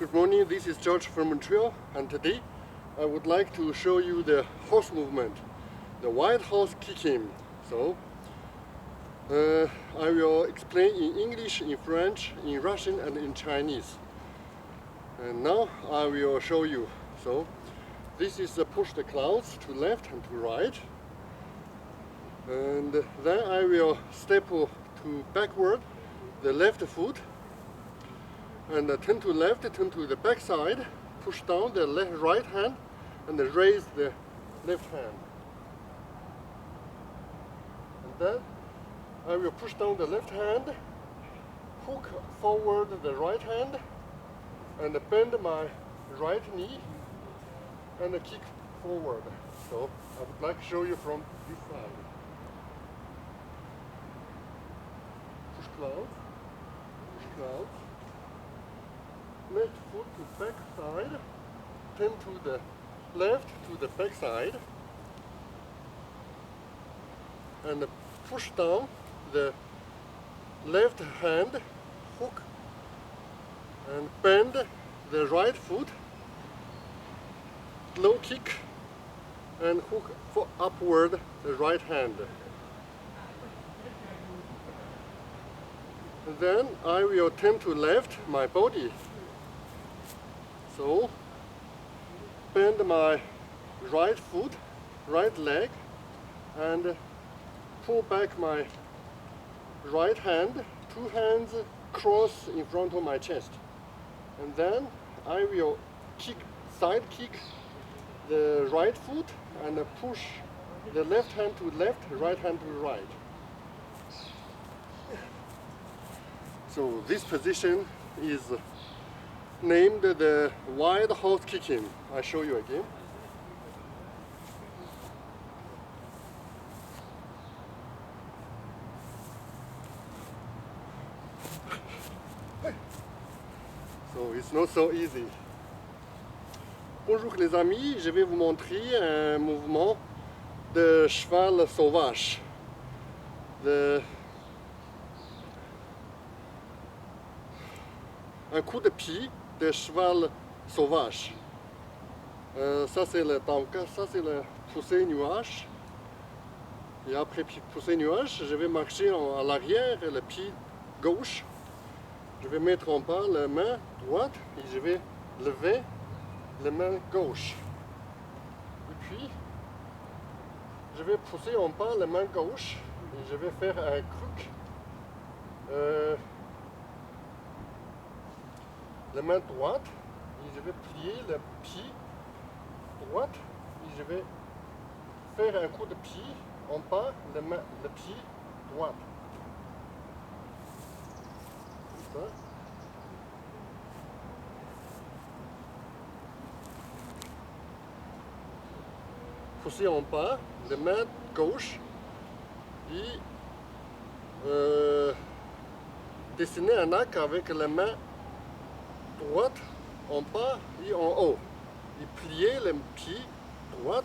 Good morning, this is George from Montreal, and today I would like to show you the horse movement, the wild horse kicking. So I will explain in English, in French, in Russian and in Chinese. And now I will show you. So this is push the clouds to left and to right. And then I will step to backward the left foot and turn to left, turn to the back side, push down the right hand and raise the left hand. And then I will push down the left hand, hook forward the right hand and bend my right knee and kick forward. So I would like to show you from this side. Push clouds, push clouds. Left foot to back side, turn to the left to the back side, and push down the left hand, hook, and bend the right foot, low kick, and hook for upward the right hand. And then I will turn to left my body. So, bend my right foot, right leg, and pull back my right hand, two hands cross in front of my chest. And then I will side kick the right foot and push the left hand to left, right hand to right. So this position is named the wild horse kicking. I'll show you again. So it's not so easy. Bonjour les amis, je vais vous montrer un mouvement de cheval sauvage. Un coup de pied de cheval sauvage. Ça c'est le tanka, ça c'est le poussé nuage. Et après poussé nuage, je vais marcher à l'arrière, le pied gauche. Je vais mettre en bas la main droite et je vais lever la main gauche. Et puis, je vais pousser en bas la main gauche et je vais faire un crook. La main droite, et je vais plier le pied droite, et je vais faire un coup de pied en bas, le pied droite. Comme ça. Pousser en bas, la main gauche, et dessiner un arc avec la main droite en bas et en haut. Et plier le pied droite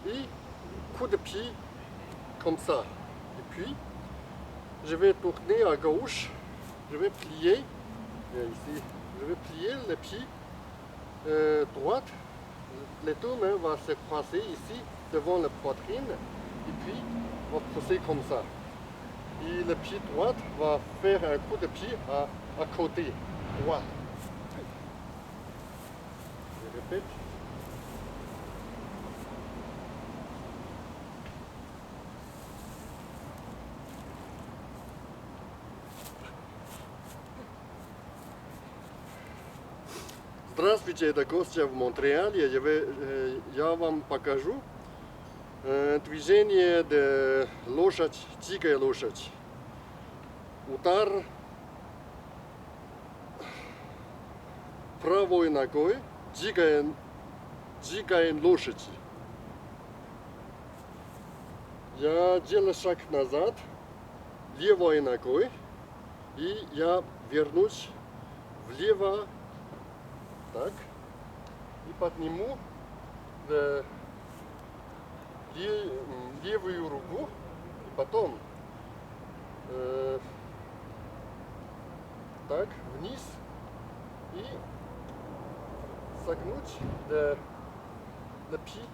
et coup de pied comme ça. Et puis, je vais tourner à gauche, je vais plier, ici, je vais plier le pied droite. Les deux mains vont se croiser ici devant la poitrine et puis on va pousser comme ça. Et le pied droit va faire un coup de pied à côté. Droite. Je répète. Здравствуйте, это Костя в Монреале. Я вам покажу движение de лошадь, дикая лошадь. Удар правой ногой дикой лошади. Я делаю шаг назад левой ногой и я вернусь влево так и подниму левую руку и потом так вниз и согнуть le pied,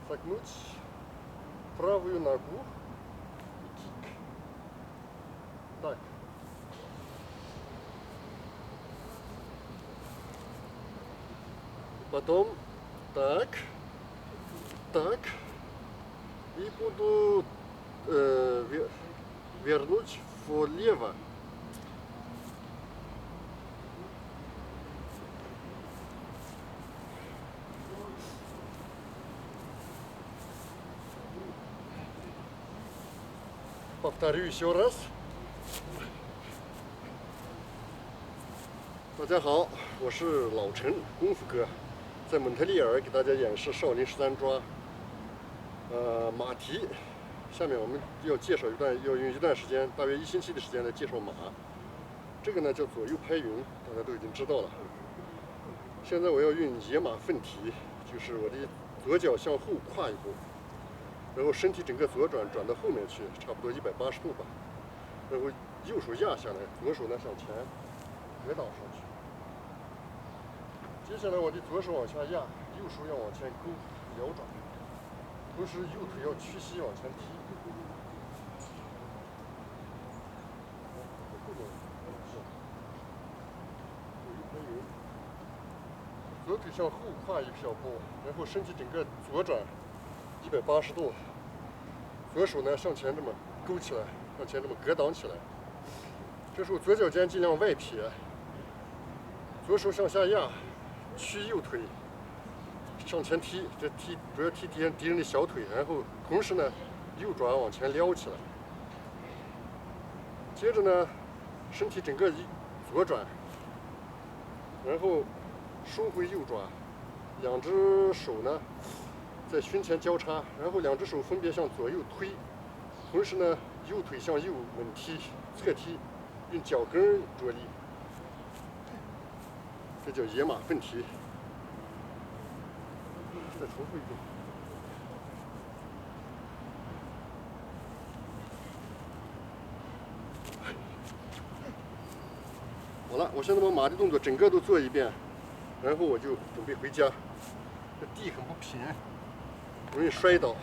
согнуть правую ногу и кик. Так. Потом так, так. И буду вернуть влево. Повторю еще раз.大家好，我是老陈功夫哥，在蒙特利尔给大家演示少林13抓。马蹄。下面我们要介绍要用一段时间，大约1星期的时间来介绍马。这个呢叫左右拍匀，大家都已经知道了。现在我要用野马奋蹄，就是我的左脚向后跨一步，然后身体整个左转到后面去，差不多180度吧。然后右手压下来，左手呢向前格挡上去。接下来我的左手往下压，右手要往前勾摇转，同时右腿要屈膝往前踢。左腿向后跨一小步，然后身体整个左转180度，左手呢向前这么勾起来，向前这么格挡起来。这时候左脚尖尽量外撇，左手向下压，屈右腿向前踢，这踢主要踢敌人的小腿，然后同时呢右爪往前撩起来。接着呢身体整个左转，然后收回右爪，两只手呢在胸前交叉，然后两只手分别向左右推，同时呢右腿向右猛踢侧踢，用脚跟着力，这叫野马奋蹄。再重复一遍。好了，我现在把马的动作整个都做一遍，然后我就准备回家。这地很不平，容易摔倒。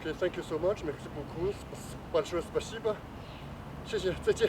Okay, thank you so much. Merci beaucoup. Большое спасибо. 谢谢，再见。